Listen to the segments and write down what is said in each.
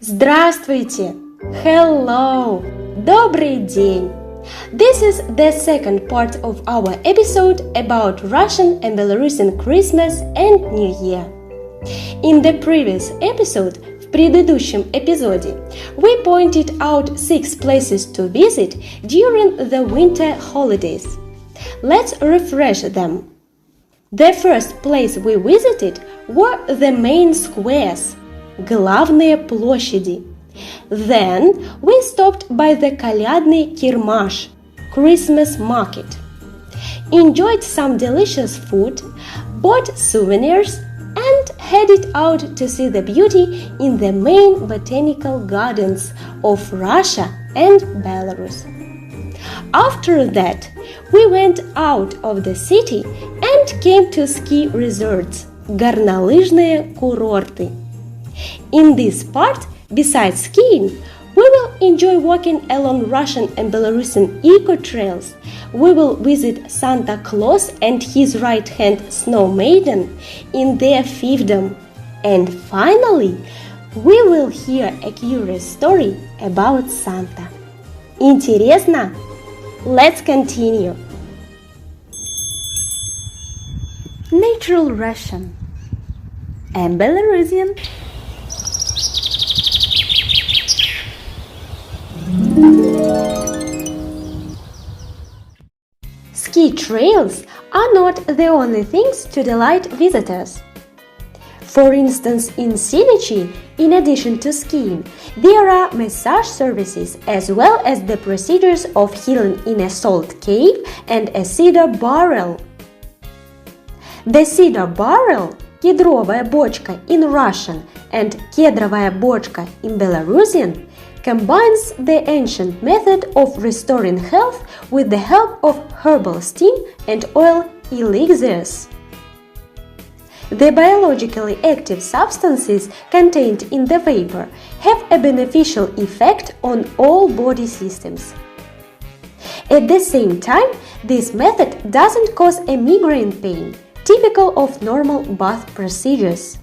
Здравствуйте! Hello! Добрый день! This is the second part of our episode about Russian and Belarusian Christmas and New Year. In the previous episode, в предыдущем эпизоде, we pointed out 6 places to visit during the winter holidays. Let's refresh them. The first place we visited were the main squares, главные площади. Then we stopped by the колядный кирмаш, Christmas market, enjoyed some delicious food, bought souvenirs, and headed out to see the beauty in the main botanical gardens of Russia and Belarus. After that, we went out of the city and came to ski resorts, горнолыжные курорты. In this part, besides skiing, we will enjoy walking along Russian and Belarusian eco-trails. We will visit Santa Claus and his right-hand snow maiden in their fiefdom. And finally, we will hear a curious story about Santa. Интересно? Let's continue. Natural Russian and Belarusian. Ski trails are not the only things to delight visitors. For instance, in Sinichi, in addition to skiing, there are massage services as well as the procedures of healing in a salt cave and a cedar barrel. The cedar barrel, кедровая бочка in Russian and кедровая бочка in Belarusian, combines the ancient method of restoring health with the help of herbal steam and oil elixirs. The biologically active substances contained in the vapor have a beneficial effect on all body systems. At the same time, this method doesn't cause a migraine pain, typical of normal bath procedures.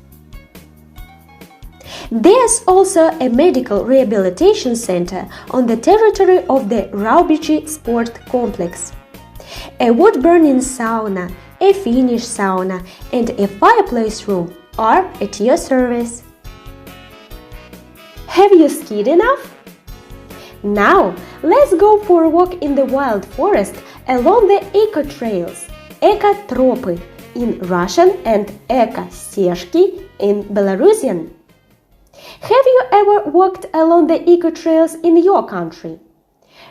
There's also a medical rehabilitation center on the territory of the Raubichi Sport Complex. A wood-burning sauna, a Finnish sauna, and a fireplace room are at your service. Have you skied enough? Now, let's go for a walk in the wild forest along the eco-trails, eco-tropy in Russian and eco-стежки in Belarusian. Have you ever walked along the eco-trails in your country?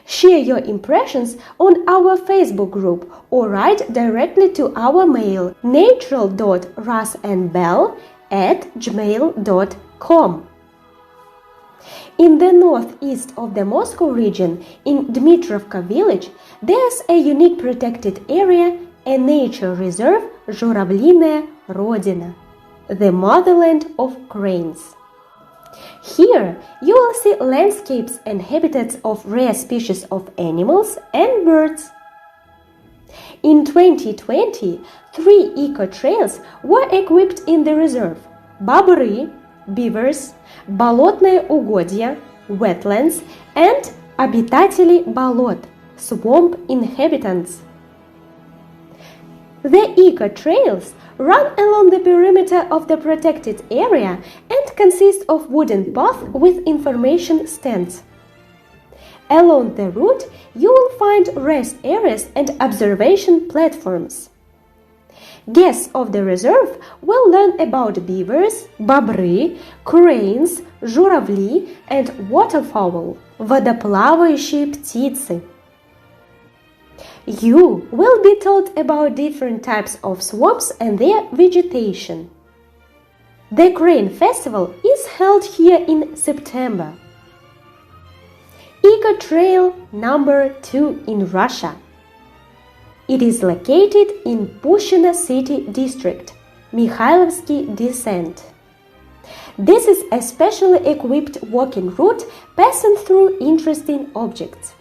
Share your impressions on our Facebook group or write directly to our mail natural.rusandbel@gmail.com. In the northeast of the Moscow region, in Dmitrovka village, there's a unique protected area, a nature reserve Журавлиная Родина, the motherland of cranes. Here, you will see landscapes and habitats of rare species of animals and birds. In 2020, 3 eco-trails were equipped in the reserve: бобры, beavers, болотные угодья, wetlands, and обитатели болот, swamp inhabitants. The eco-trails run along the perimeter of the protected area and consist of wooden paths with information stands. Along the route, you will find rest areas and observation platforms. Guests of the reserve will learn about beavers, бобры, cranes, журавли, and waterfowl, водоплавающие птицы. You will be told about different types of swamps and their vegetation. The Crane Festival is held here in September. Eco Trail number 2 in Russia. It is located in Pushchino City District, Mikhailovsky Descent. This is a specially equipped walking route passing through interesting objects.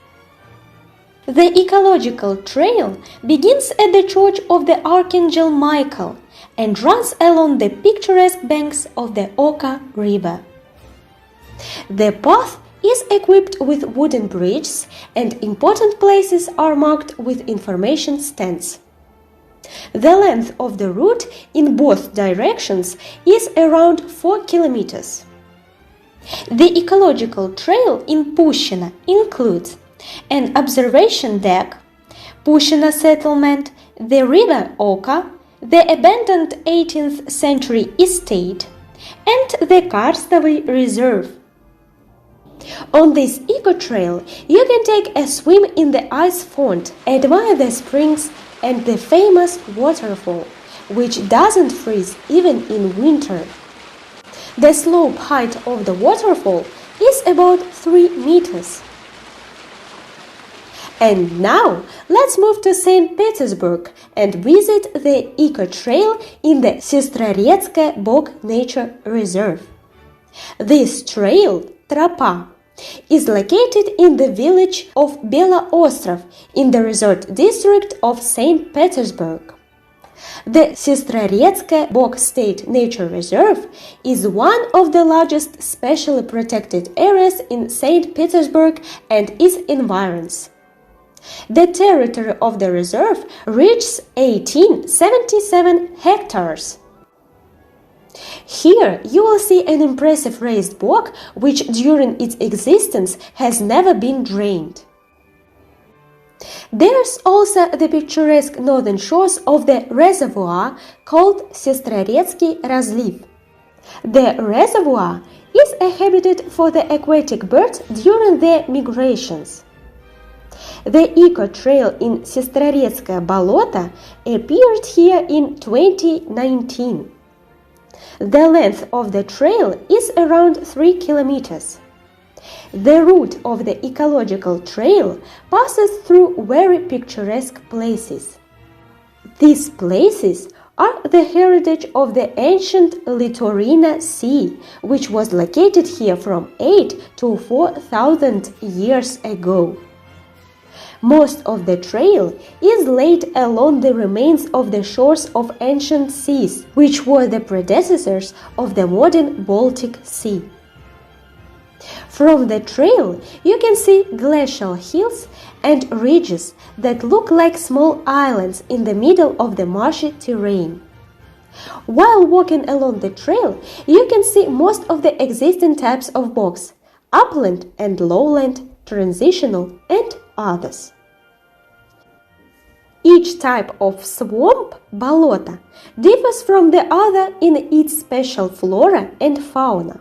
The ecological trail begins at the Church of the Archangel Michael and runs along the picturesque banks of the Oka River. The path is equipped with wooden bridges and important places are marked with information stands. The length of the route in both directions is around 4 kilometers. The ecological trail in Pushchino includes an observation deck, Pushchino settlement, the river Oka, the abandoned 18th century estate, and the Karstovoy Reserve. On this eco-trail, you can take a swim in the ice font, admire the springs and the famous waterfall, which doesn't freeze even in winter. The slope height of the waterfall is about 3 meters. And now, let's move to St. Petersburg and visit the eco-trail in the Sestrorецкая Bog Nature Reserve. This trail, Tropa, is located in the village of Белооstrов in the resort district of St. Petersburg. The Sestrorецкая Bog State Nature Reserve is one of the largest specially protected areas in St. Petersburg and its environs. The territory of the reserve reaches 1877 hectares. Here you will see an impressive raised bog which during its existence has never been drained. There's also the picturesque northern shores of the reservoir called Sestrorецкий разлив. The reservoir is a habitat for the aquatic birds during their migrations. The eco-trail in Sestrorецкое болото appeared here in 2019. The length of the trail is around 3 kilometers. The route of the ecological trail passes through very picturesque places. These places are the heritage of the ancient Litorina Sea, which was located here from 8 to 4,000 years ago. Most of the trail is laid along the remains of the shores of ancient seas, which were the predecessors of the modern Baltic Sea. From the trail, you can see glacial hills and ridges that look like small islands in the middle of the marshy terrain. While walking along the trail, you can see most of the existing types of bogs: upland and lowland, transitional, and others. Each type of swamp, болото, differs from the other in its special flora and fauna.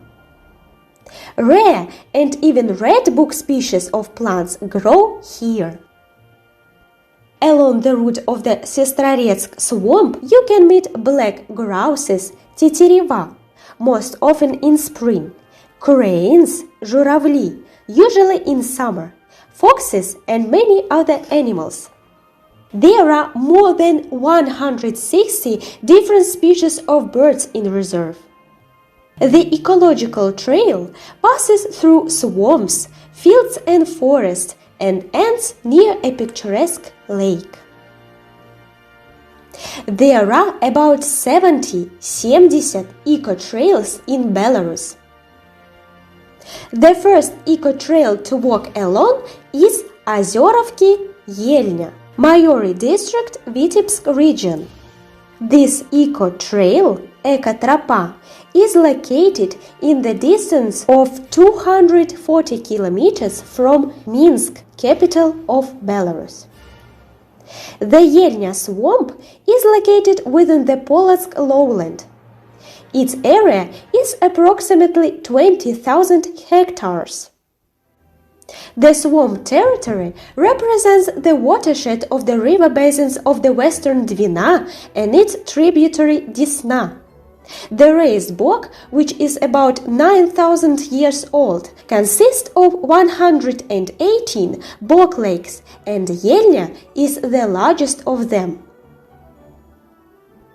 Rare and even red book species of plants grow here. Along the route of the Sestrorецк swamp, you can meet black grouses, тетерева, most often in spring, cranes, журавли, usually in summer, foxes and many other animals. There are more than 160 different species of birds in reserve. The ecological trail passes through swamps, fields and forests and ends near a picturesque lake. There are about 70 eco-trails in Belarus. The first eco-trail to walk along is Озеровки-Ельня, Mayory district, Vitebsk region. This eco-trail, Eco-Tropa, is located in the distance of 240 kilometers from Minsk, capital of Belarus. The Yelnya swamp is located within the Polotsk lowland. Its area is approximately 20,000 hectares. The swamp territory represents the watershed of the river basins of the western Двина and its tributary Desna. The raised bog, which is about 9,000 years old, consists of 118 bog lakes, and Yelnya is the largest of them.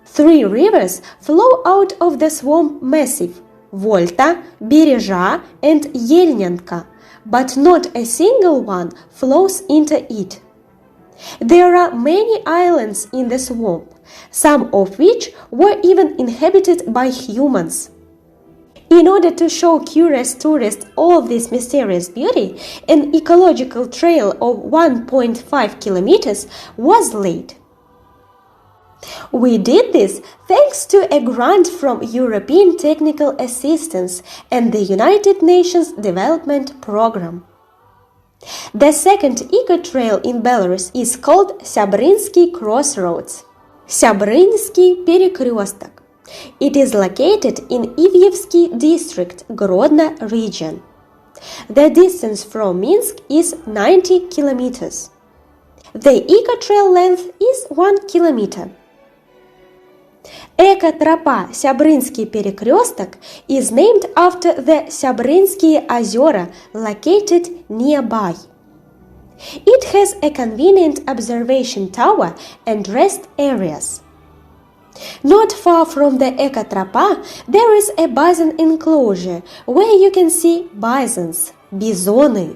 3 rivers flow out of the swamp massif: Volta, Бережа, and Yelnyanka, but not a single one flows into it. There are many islands in the swamp, some of which were even inhabited by humans. In order to show curious tourists all this mysterious beauty, an ecological trail of 1.5 kilometers was laid. We did this thanks to a grant from European Technical Assistance and the United Nations Development Programme. The second eco-trail in Belarus is called Syabrynsky Crossroads. Syabrynsky Перекресток. It is located in Ivyevsky district, Grodno region. The distance from Minsk is 90 kilometers. The eco-trail length is 1 kilometer. Эко-тропа Syabrynsky Перекресток is named after the Syabrynsky озера located nearby. It has a convenient observation tower and rest areas. Not far from the eco-тропа, there is a bison enclosure where you can see bisons, бизоны.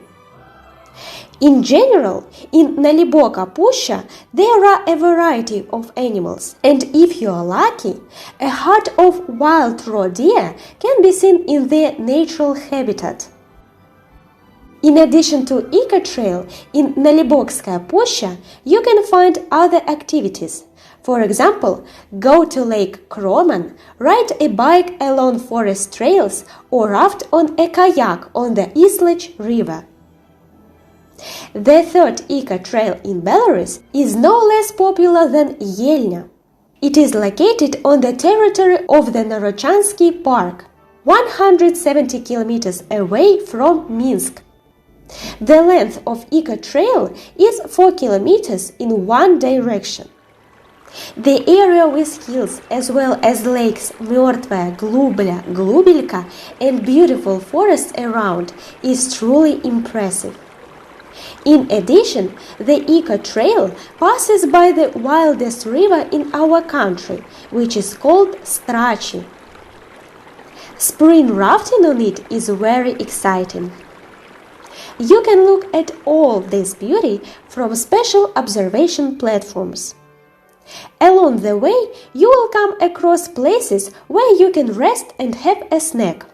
In general, in Naliboka Pusha, there are a variety of animals, and if you are lucky, a herd of wild roe deer can be seen in their natural habitat. In addition to eco-trail, in Nalibokskaya Pusha, you can find other activities. For example, go to Lake Kroman, ride a bike along forest trails, or raft on a kayak on the Islich River. The third eco-trail in Belarus is no less popular than Yelnya. It is located on the territory of the Narochansky Park, 170 kilometers away from Minsk. The length of eco-trail is 4 kilometers in one direction. The area with hills as well as lakes Mертвая, Glubля, Glubelka and beautiful forests around is truly impressive. In addition, the eco-trail passes by the wildest river in our country, which is called Strachi. Spring rafting on it is very exciting. You can look at all this beauty from special observation platforms. Along the way, you will come across places where you can rest and have a snack.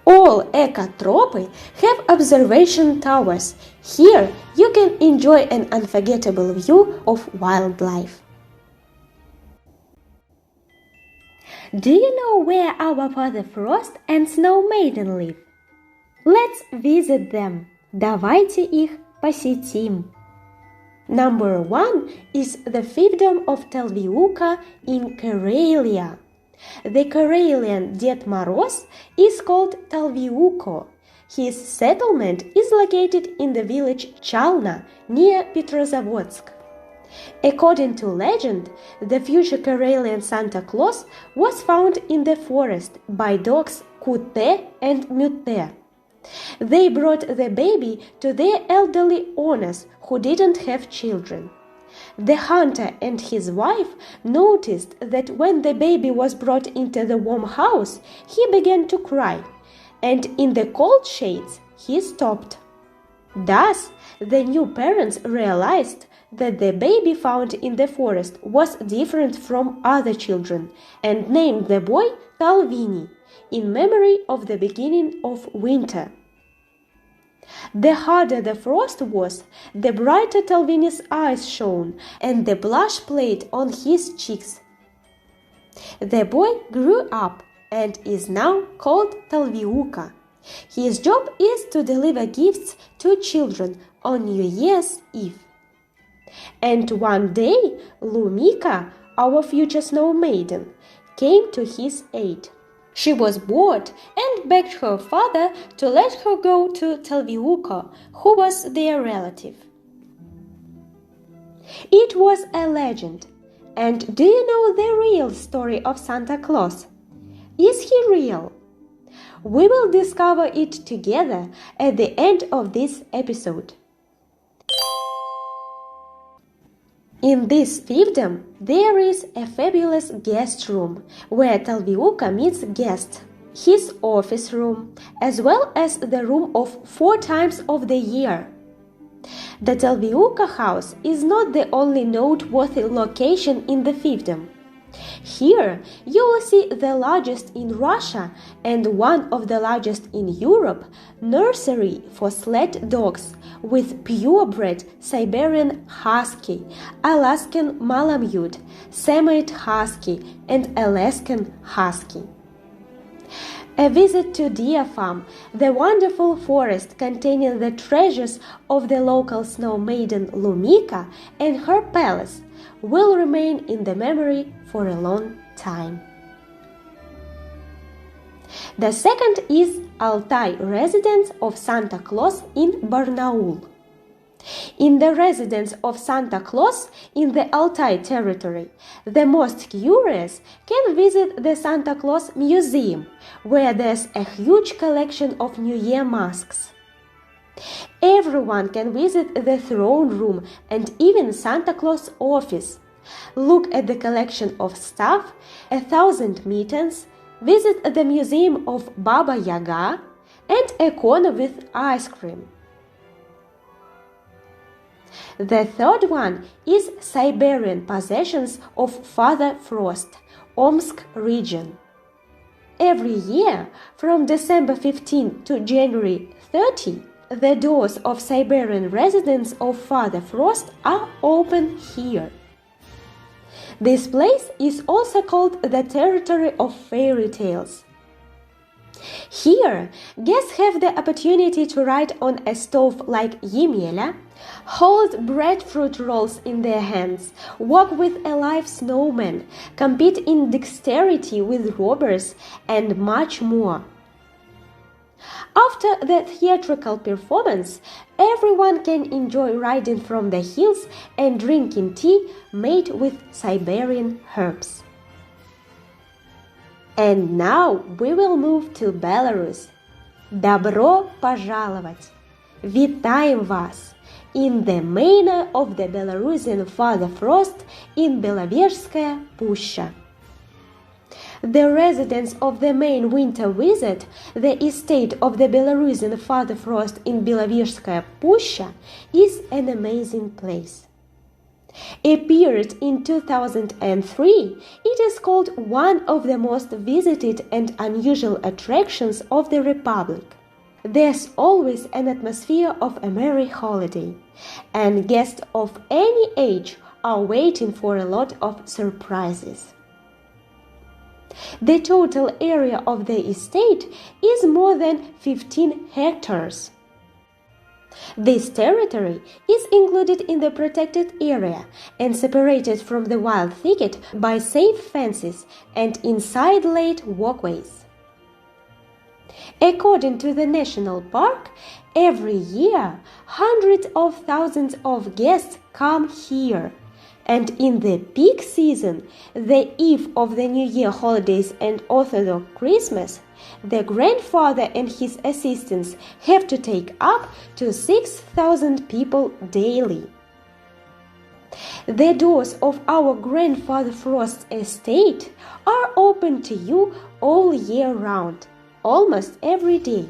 All eco-tropy have observation towers. Here you can enjoy an unforgettable view of wildlife. Do you know where our Father Frost and Snow Maiden live? Let's visit them. Давайте их посетим. Number 1 is the Fiefdom of Telviuka in Karelia. The Karelian Ded Moroz is called Telviuko. His settlement is located in the village Chalna near Petrozavodsk. According to legend, the future Karelian Santa Claus was found in the forest by dogs Kute and Mute. They brought the baby to their elderly owners who didn't have children. The hunter and his wife noticed that when the baby was brought into the warm house, he began to cry, and in the cold shades he stopped. Thus, the new parents realized that the baby found in the forest was different from other children and named the boy Talvini, in memory of the beginning of winter. The harder the frost was, the brighter Talvini's eyes shone, and the blush played on his cheeks. The boy grew up and is now called Telviuka. His job is to deliver gifts to children on New Year's Eve. And one day, Lumika, our future snow maiden, came to his aid. She was bored and begged her father to let her go to Telviuka, who was their relative. It was a legend. And do you know the real story of Santa Claus? Is he real? We will discover it together at the end of this episode. In this fiefdom, there is a fabulous guest room where Telviuka meets guests, his office room, as well as the room of 4 times of the year. The Telviuka house is not the only noteworthy location in the fiefdom. Here you will see the largest in Russia and one of the largest in Europe nursery for sled dogs with purebred Siberian Husky, Alaskan Malamute, Samoyed Husky and Alaskan Husky. A visit to Deer Farm, the wonderful forest containing the treasures of the local snow maiden Lumika and her palace, will remain in the memory for a long time. The second is Altai residence of Santa Claus in Barnaul. In the residence of Santa Claus in the Altai territory, the most curious can visit the Santa Claus Museum, where there's a huge collection of New Year masks. Everyone can visit the throne room and even Santa Claus office. Look at the collection of stuff, 1,000 mittens, visit the museum of Baba Yaga, and a corner with ice cream. The third one is Siberian possessions of Father Frost, Omsk region. Every year, from December 15 to January 30, the doors of Siberian residence of Father Frost are open here. This place is also called the territory of fairy tales. Here, guests have the opportunity to ride on a stove like Yemela, hold breadfruit rolls in their hands, walk with a live snowman, compete in dexterity with robbers, and much more. After the theatrical performance, everyone can enjoy riding from the hills and drinking tea made with Siberian herbs. And now we will move to Belarus. Добро пожаловать! Вітаємо вас! In the manor of the Belarusian Father Frost in Belovezhskaya Pushcha. The residence of the main winter wizard, the estate of the Belarusian Father Frost in Belovezhskaya Pushcha, is an amazing place. Appeared in 2003, it is called one of the most visited and unusual attractions of the Republic. There's always an atmosphere of a merry holiday, and guests of any age are waiting for a lot of surprises. The total area of the estate is more than 15 hectares. This territory is included in the protected area and separated from the wild thicket by safe fences and inside-laid walkways. According to the national park, every year hundreds of thousands of guests come here, and in the peak season, the eve of the New Year holidays and Orthodox Christmas, the grandfather and his assistants have to take up to 6,000 people daily. The doors of our grandfather Frost's estate are open to you all year round, almost every day.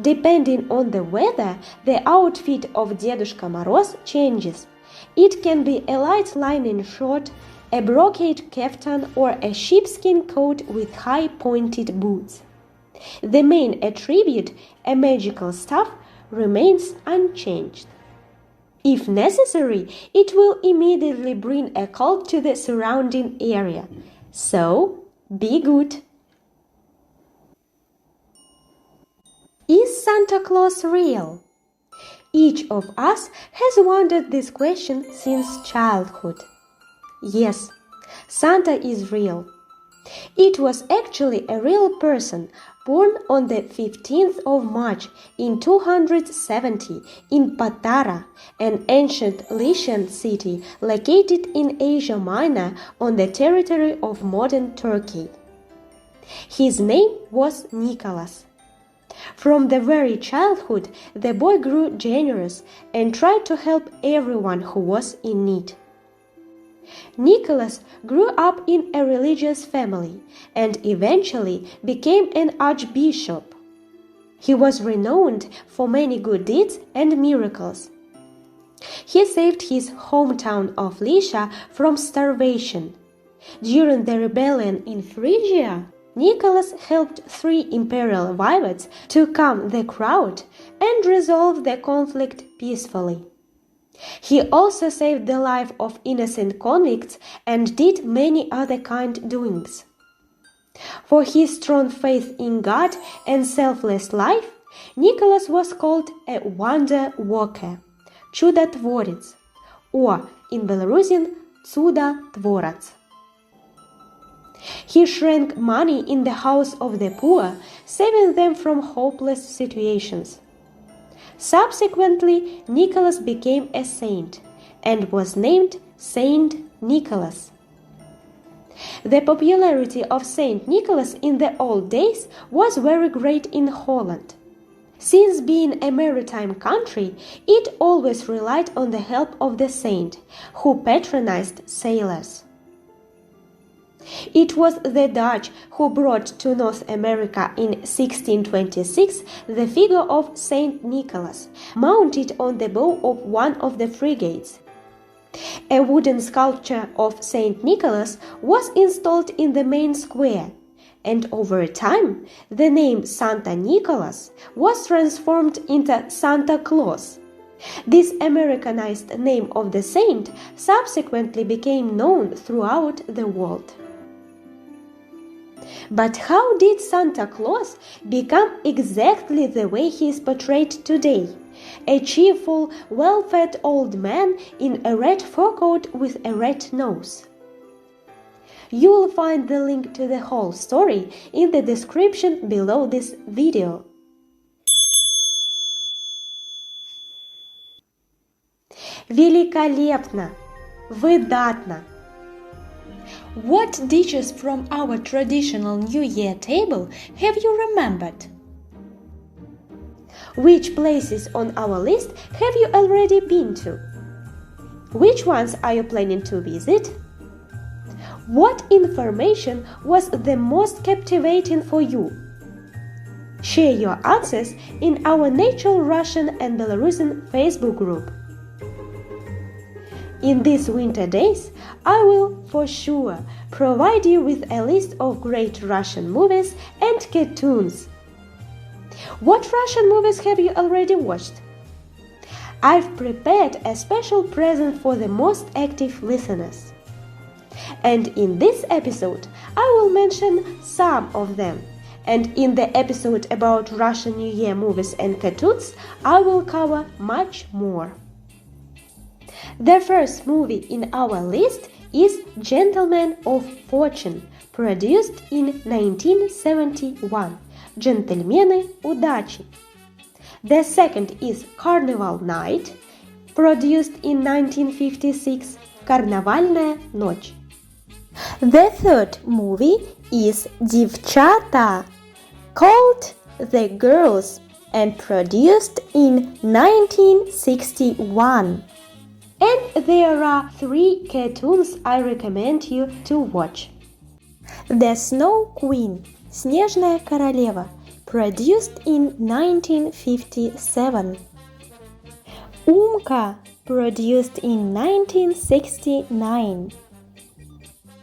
Depending on the weather, the outfit of Dedushka Moroz changes. It can be a light linen shirt, a brocade kaftan, or a sheepskin coat with high pointed boots. The main attribute, a magical staff, remains unchanged. If necessary, it will immediately bring a calm to the surrounding area. So, be good. Is Santa Claus real? Each of us has wondered this question since childhood. Yes, Santa is real. It was actually a real person born on the 15th of March in 270 in Patara, an ancient Lycian city located in Asia Minor on the territory of modern Turkey. His name was Nicholas. From the very childhood, the boy grew generous and tried to help everyone who was in need. Nicholas grew up in a religious family and eventually became an archbishop. He was renowned for many good deeds and miracles. He saved his hometown of Lycia from starvation. During the rebellion in Phrygia, Nicholas helped 3 imperial voivodes to calm the crowd and resolve the conflict peacefully. He also saved the life of innocent convicts and did many other kind doings. For his strong faith in God and selfless life, Nicholas was called a wonder worker, чудотворец, or in Belarusian, чудотворец. He shrank money in the house of the poor, saving them from hopeless situations. Subsequently, Nicholas became a saint and was named Saint Nicholas. The popularity of Saint Nicholas in the old days was very great in Holland. Since being a maritime country, it always relied on the help of the saint, who patronized sailors. It was the Dutch who brought to North America in 1626 the figure of Saint Nicholas, mounted on the bow of one of the frigates. A wooden sculpture of Saint Nicholas was installed in the main square, and over time the name Santa Nicholas was transformed into Santa Claus. This Americanized name of the saint subsequently became known throughout the world. But how did Santa Claus become exactly the way he is portrayed today? A cheerful, well-fed old man in a red fur coat with a red nose. You will find the link to the whole story in the description below this video. Великолепно! Выдатно! What dishes from our traditional New Year table have you remembered? Which places on our list have you already been to? Which ones are you planning to visit? What information was the most captivating for you? Share your answers in our Natural Russian and Belarusian Facebook group. In these winter days, I will, for sure, provide you with a list of great Russian movies and cartoons. What Russian movies have you already watched? I've prepared a special present for the most active listeners. And in this episode, I will mention some of them. And in the episode about Russian New Year movies and cartoons, I will cover much more. The first movie in our list is Gentleman of Fortune, produced in 1971. Джентльмены удачи. The second is Carnival Night, produced in 1956. Карнавальная ночь. The third movie is Девчата, called The Girls, and produced in 1961. And there are 3 cartoons I recommend you to watch. The Snow Queen, Снежная королева, produced in 1957. Умка, produced in 1969.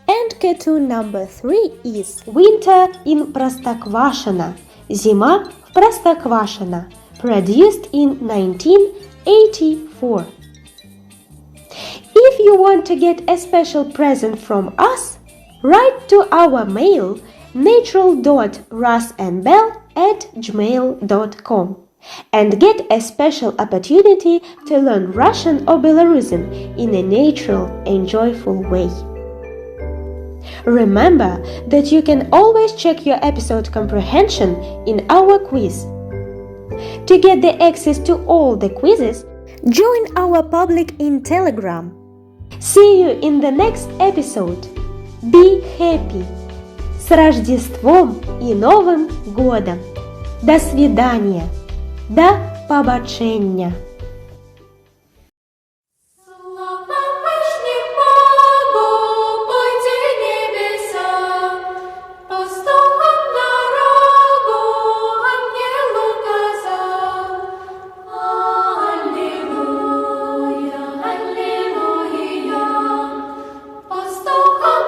And cartoon number 3 is Winter in Простоквашино, Зима в Простоквашино, produced in 1984. If you want to get a special present from us, write to our mail natural.rusandbel@gmail.com and get a special opportunity to learn Russian or Belarusian in a natural and joyful way. Remember that you can always check your episode comprehension in our quiz. To get the access to all the quizzes, join our public in Telegram. See you in the next episode. Be happy! С Рождеством и Новым годом! До свидания! До побачення! Пастухом